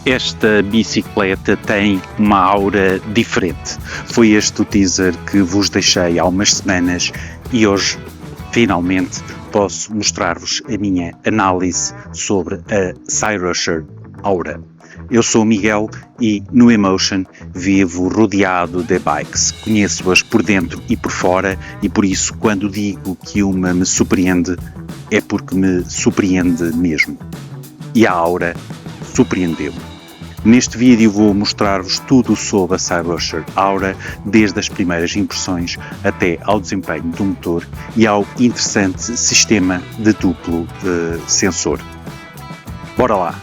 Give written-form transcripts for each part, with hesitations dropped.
Esta bicicleta tem uma aura diferente. Foi este o teaser que vos deixei há umas semanas e hoje, finalmente, posso mostrar-vos a minha análise sobre a Cyrusher Aura. Eu sou o Miguel e no Emotion vivo rodeado de bikes. Conheço-as por dentro e por fora e por isso quando digo que uma me surpreende é porque me surpreende mesmo. E a Aura surpreendeu-me. Neste vídeo vou mostrar-vos tudo sobre a Cyrusher Aura, desde as primeiras impressões até ao desempenho do motor e ao interessante sistema de duplo sensor. Bora lá!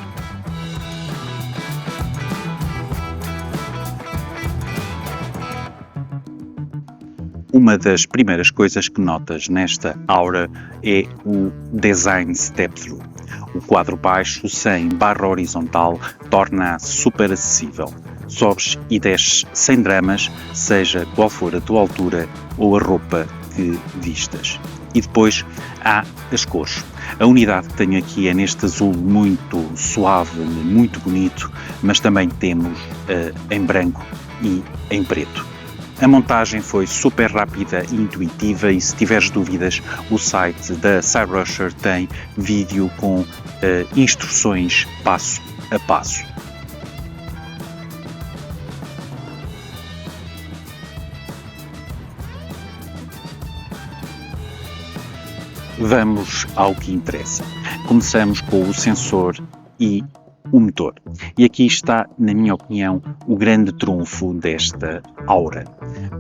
Uma das primeiras coisas que notas nesta Aura é o Design Step-Through. O quadro baixo sem barra horizontal torna-se super acessível. Sobes e desces sem dramas, seja qual for a tua altura ou a roupa que vistas. E depois há as cores. A unidade que tenho aqui é neste azul muito suave, muito bonito, mas também temos em branco e em preto. A montagem foi super rápida e intuitiva e se tiveres dúvidas, o site da Cyrusher tem vídeo com instruções passo a passo. Vamos ao que interessa. Começamos com o sensor e o motor. E aqui está, na minha opinião, o grande trunfo desta Aura.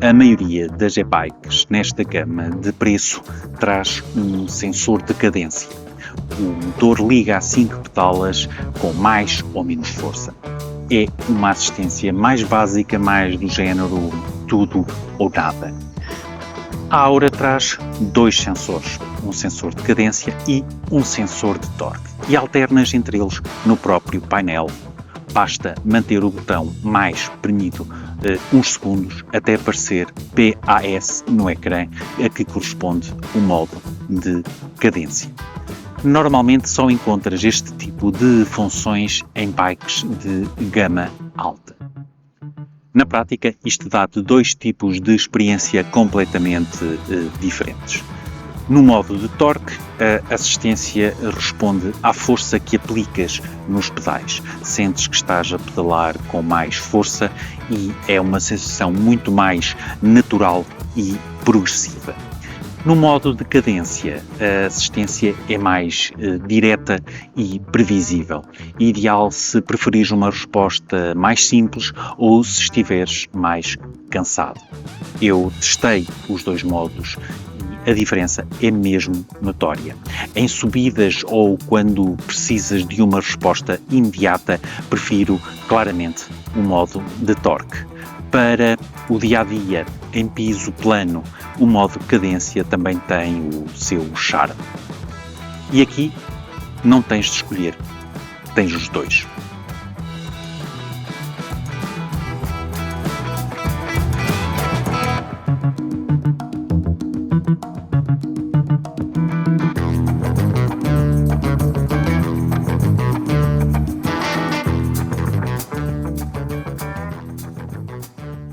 A maioria das e-bikes nesta gama de preço traz um sensor de cadência. O motor liga a 5 pedalas com mais ou menos força. É uma assistência mais básica, mais do género tudo ou nada. A Aura traz dois sensores, um sensor de cadência e um sensor de torque, e alternas entre eles no próprio painel. Basta manter o botão mais premido uns segundos até aparecer PAS no ecrã, a que corresponde o modo de cadência. Normalmente só encontras este tipo de funções em bikes de gama alta. Na prática, isto dá-te dois tipos de experiência completamente diferentes. No modo de torque, a assistência responde à força que aplicas nos pedais. Sentes que estás a pedalar com mais força e é uma sensação muito mais natural e progressiva. No modo de cadência, a assistência é mais direta e previsível. Ideal se preferires uma resposta mais simples ou se estiveres mais cansado. Eu testei os dois modos e a diferença é mesmo notória. Em subidas ou quando precisas de uma resposta imediata, prefiro claramente o modo de torque. Para o dia-a-dia, em piso plano, o modo cadência também tem o seu charme. E aqui não tens de escolher, tens os dois.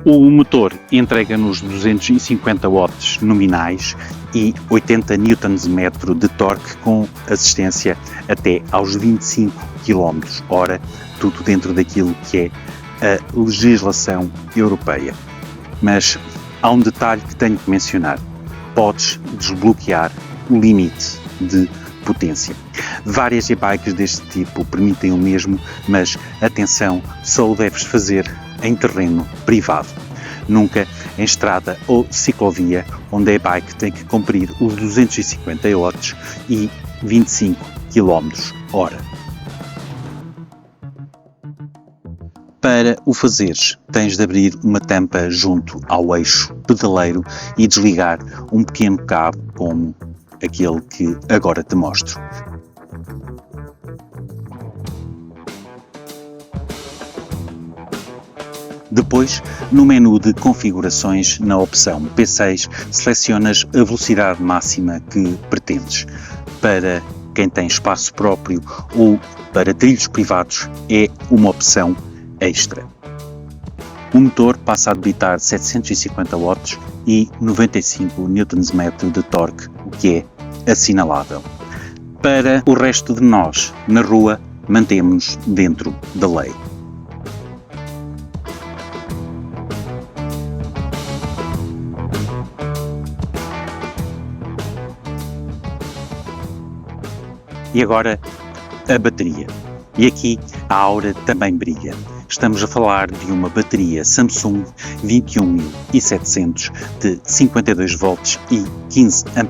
O motor entrega-nos 250 watts nominais e 80 Nm de torque com assistência até aos 25 km/h, tudo dentro daquilo que é a legislação europeia. Mas há um detalhe que tenho que mencionar. Podes desbloquear o limite de potência. Várias e-bikes deste tipo permitem o mesmo, mas atenção, só o deves fazer em terreno privado. Nunca em estrada ou ciclovia, onde a e-bike tem que cumprir os 250 watts e 25 km/h. Para o fazeres, tens de abrir uma tampa junto ao eixo pedaleiro e desligar um pequeno cabo como aquele que agora te mostro. Depois, no menu de configurações, na opção P6, selecionas a velocidade máxima que pretendes. Para quem tem espaço próprio ou para trilhos privados, é uma opção extra. O motor passa a debitar 750 watts e 95 Nm de torque, o que é assinalável. Para o resto de nós, na rua, mantemos-nos dentro da lei. E agora, a bateria. E aqui a Aura também brilha. Estamos a falar de uma bateria Samsung 21700 de 52 volts e 15 Ah,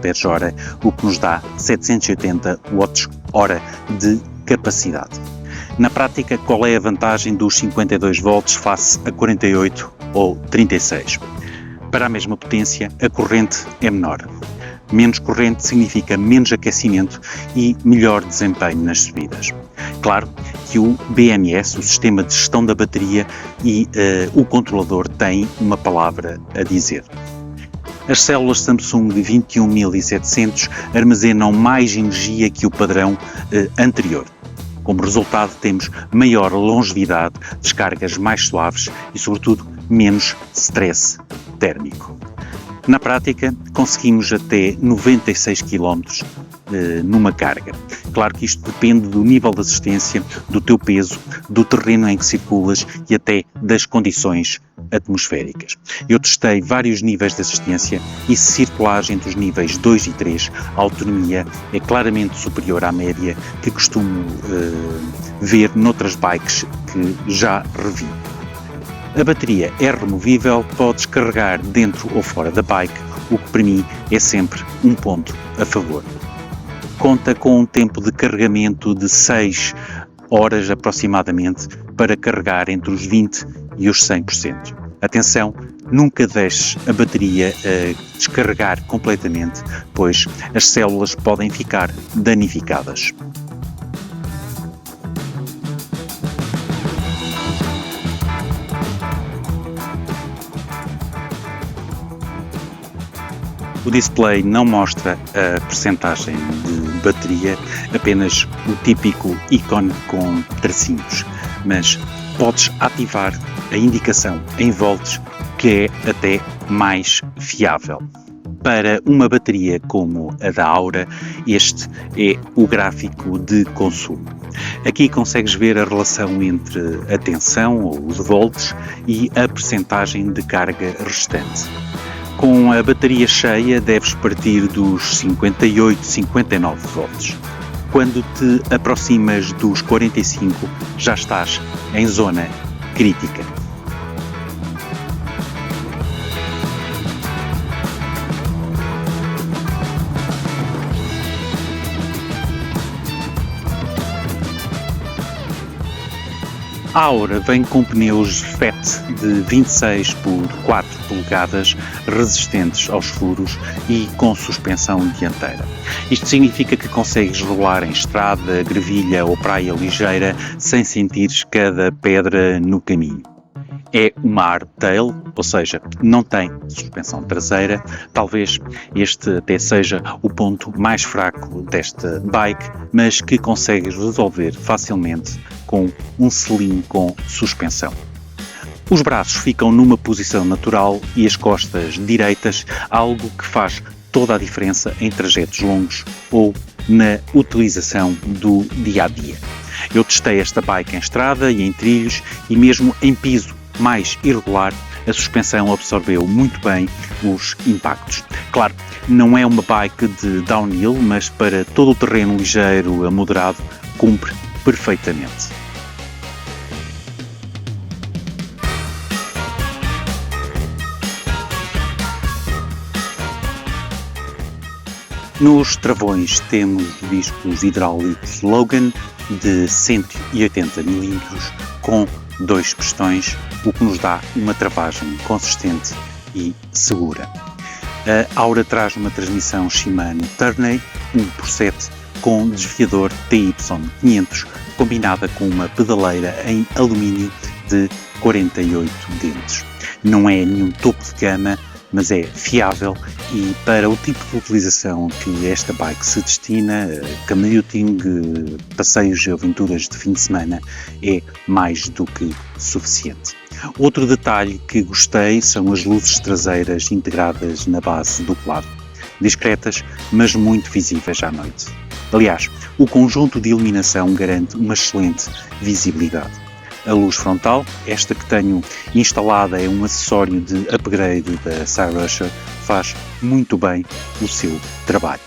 o que nos dá 780 Wh de capacidade. Na prática, qual é a vantagem dos 52 volts face a 48 ou 36? Para a mesma potência, a corrente é menor. Menos corrente significa menos aquecimento e melhor desempenho nas subidas. Claro que o BMS, o Sistema de Gestão da Bateria, e o controlador têm uma palavra a dizer. As células Samsung 21700 armazenam mais energia que o padrão anterior. Como resultado, temos maior longevidade, descargas mais suaves e, sobretudo, menos stress térmico. Na prática, conseguimos até 96 km numa carga. Claro que isto depende do nível de assistência, do teu peso, do terreno em que circulas e até das condições atmosféricas. Eu testei vários níveis de assistência e se circulares entre os níveis 2 e 3, a autonomia é claramente superior à média que costumo ver noutras bikes que já revi. A bateria é removível, podes carregar dentro ou fora da bike, o que para mim é sempre um ponto a favor. Conta com um tempo de carregamento de 6 horas aproximadamente para carregar entre os 20% e os 100%. Atenção, nunca deixes a bateria descarregar completamente, pois as células podem ficar danificadas. O display não mostra a percentagem de bateria, apenas o típico ícone com tracinhos, mas podes ativar a indicação em volts, que é até mais fiável. Para uma bateria como a da Aura, este é o gráfico de consumo. Aqui consegues ver a relação entre a tensão, ou os volts, e a percentagem de carga restante. Com a bateria cheia, deves partir dos 58, 59 volts. Quando te aproximas dos 45, já estás em zona crítica. A Aura vem com pneus FET de 26 por 4 polegadas, resistentes aos furos e com suspensão dianteira. Isto significa que consegues rolar em estrada, grevilha ou praia ligeira sem sentires cada pedra no caminho. É uma hardtail, ou seja, não tem suspensão traseira. Talvez este até seja o ponto mais fraco desta bike, mas que consegues resolver facilmente com um selim com suspensão. Os braços ficam numa posição natural e as costas direitas, algo que faz toda a diferença em trajetos longos ou na utilização do dia-a-dia. Eu testei esta bike em estrada e em trilhos e mesmo em piso mais irregular, a suspensão absorveu muito bem os impactos. Claro, não é uma bike de downhill, mas para todo o terreno ligeiro a moderado, cumpre perfeitamente. Nos travões temos discos hidráulicos Logan de 180 mm com 2 pistões, o que nos dá uma travagem consistente e segura. A Aura traz uma transmissão Shimano Tourney 1x7 com desviador TY500, combinada com uma pedaleira em alumínio de 48 dentes. Não é nenhum topo de gama, mas é fiável e para o tipo de utilização que esta bike se destina, commuting, passeios e aventuras de fim de semana, é mais do que suficiente. Outro detalhe que gostei são as luzes traseiras integradas na base do quadro. Discretas, mas muito visíveis à noite. Aliás, o conjunto de iluminação garante uma excelente visibilidade. A luz frontal, esta que tenho instalada é um acessório de upgrade da Cyrusher, faz muito bem o seu trabalho.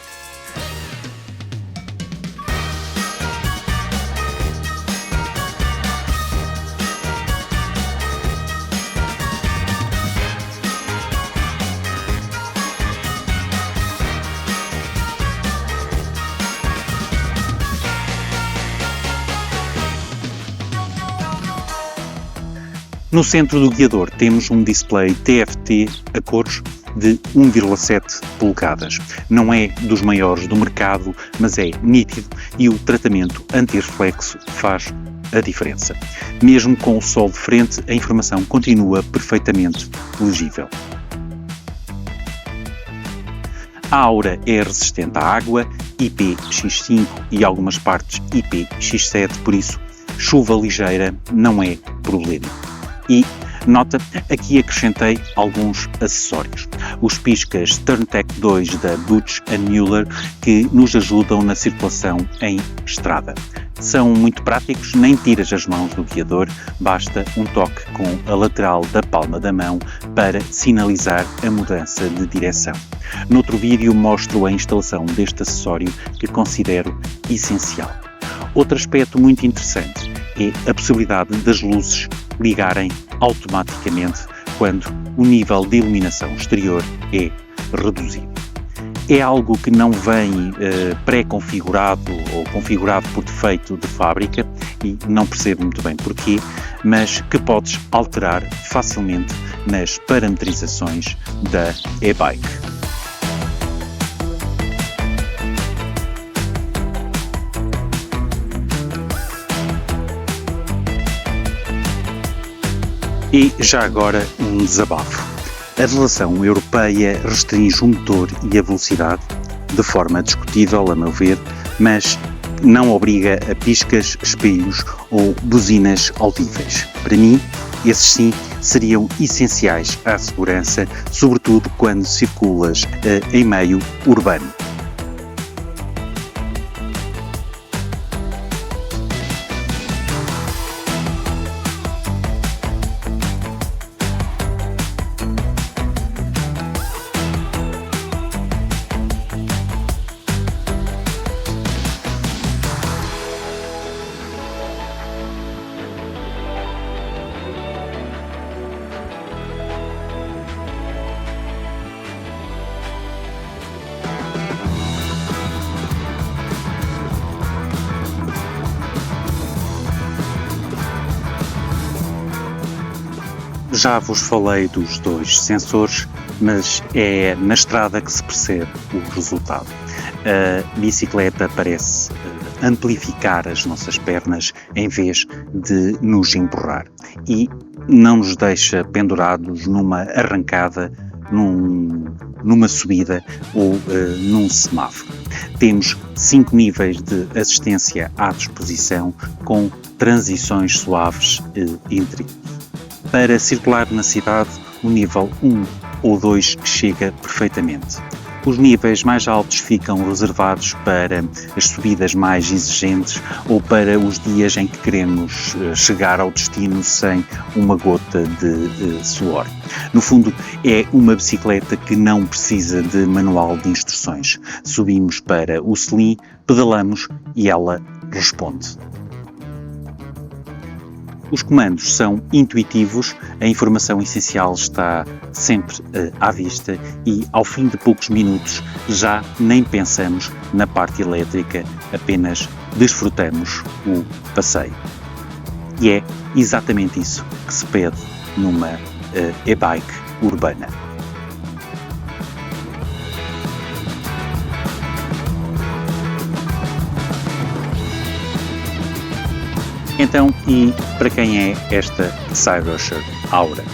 No centro do guiador temos um display TFT a cores de 1,7 polegadas. Não é dos maiores do mercado, mas é nítido e o tratamento anti-reflexo faz a diferença. Mesmo com o sol de frente, a informação continua perfeitamente legível. A Aura é resistente à água, IPX5 e algumas partes IPX7, por isso chuva ligeira não é problema. E, nota, aqui acrescentei alguns acessórios. Os piscas TurnTech 2 da Butch & Müller que nos ajudam na circulação em estrada. São muito práticos, nem tiras as mãos do guiador, basta um toque com a lateral da palma da mão para sinalizar a mudança de direção. Noutro vídeo mostro a instalação deste acessório que considero essencial. Outro aspecto muito interessante é a possibilidade das luzes ligarem automaticamente quando o nível de iluminação exterior é reduzido. É algo que não vem pré-configurado ou configurado por defeito de fábrica e não percebo muito bem porquê, mas que podes alterar facilmente nas parametrizações da e-bike. E já agora um desabafo. A legislação europeia restringe o motor e a velocidade, de forma discutível, a meu ver, mas não obriga a piscas, espelhos ou buzinas audíveis. Para mim, esses sim seriam essenciais à segurança, sobretudo quando circulas em meio urbano. Já vos falei dos dois sensores, mas é na estrada que se percebe o resultado. A bicicleta parece amplificar as nossas pernas em vez de nos empurrar e não nos deixa pendurados numa arrancada, numa subida ou num semáforo. Temos 5 níveis de assistência à disposição com transições suaves entre. Para circular na cidade, o nível 1 ou 2 chega perfeitamente. Os níveis mais altos ficam reservados para as subidas mais exigentes ou para os dias em que queremos chegar ao destino sem uma gota de suor. No fundo, é uma bicicleta que não precisa de manual de instruções. Subimos para o selim, pedalamos e ela responde. Os comandos são intuitivos, a informação essencial está sempre à vista e, ao fim de poucos minutos, já nem pensamos na parte elétrica, apenas desfrutamos o passeio. E é exatamente isso que se pede numa e-bike urbana. Então, e para quem é esta Cyrusher Aura?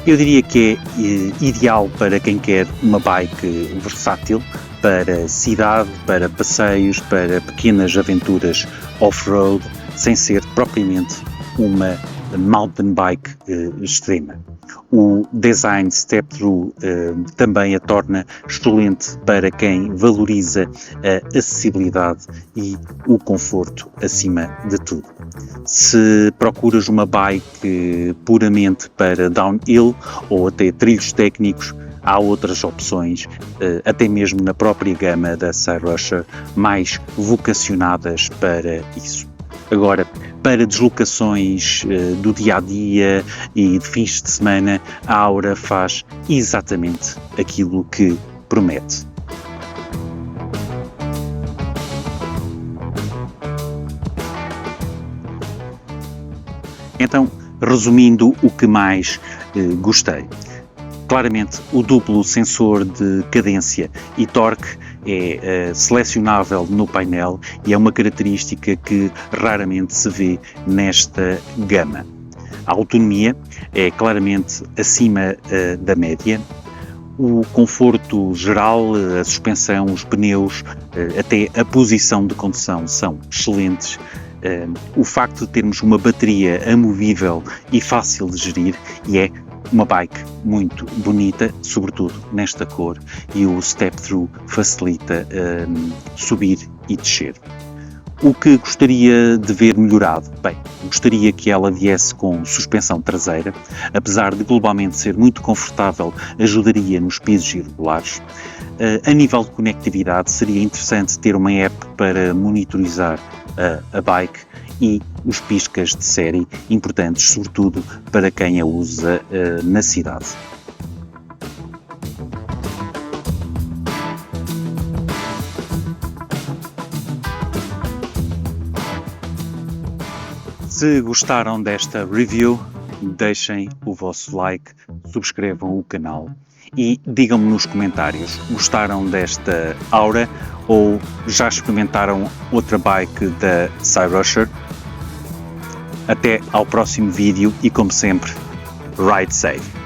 Eu diria que é ideal para quem quer uma bike versátil, para cidade, para passeios, para pequenas aventuras off-road, sem ser propriamente uma mountain bike extrema. O design step-through também a torna excelente para quem valoriza a acessibilidade e o conforto acima de tudo. Se procuras uma bike puramente para downhill ou até trilhos técnicos, há outras opções, até mesmo na própria gama da Cyrusher, mais vocacionadas para isso. Agora, para deslocações do dia-a-dia e de fins de semana, a Aura faz exatamente aquilo que promete. Então, resumindo o que mais gostei. Claramente, o duplo sensor de cadência e torque é selecionável no painel e é uma característica que raramente se vê nesta gama. A autonomia é claramente acima da média. O conforto geral, a suspensão, os pneus, até a posição de condução são excelentes. O facto de termos uma bateria amovível e fácil de gerir e é uma bike muito bonita, sobretudo nesta cor, e o step-through facilita subir e descer. O que gostaria de ver melhorado? Bem, gostaria que ela viesse com suspensão traseira, apesar de globalmente ser muito confortável, ajudaria nos pisos irregulares. A nível de conectividade, seria interessante ter uma app para monitorizar a bike e os piscas de série, importantes sobretudo para quem a usa na cidade. Se gostaram desta review, deixem o vosso like, subscrevam o canal e digam-me nos comentários, gostaram desta Aura ou já experimentaram outra bike da Cyrusher? Até ao próximo vídeo e, como sempre, ride safe!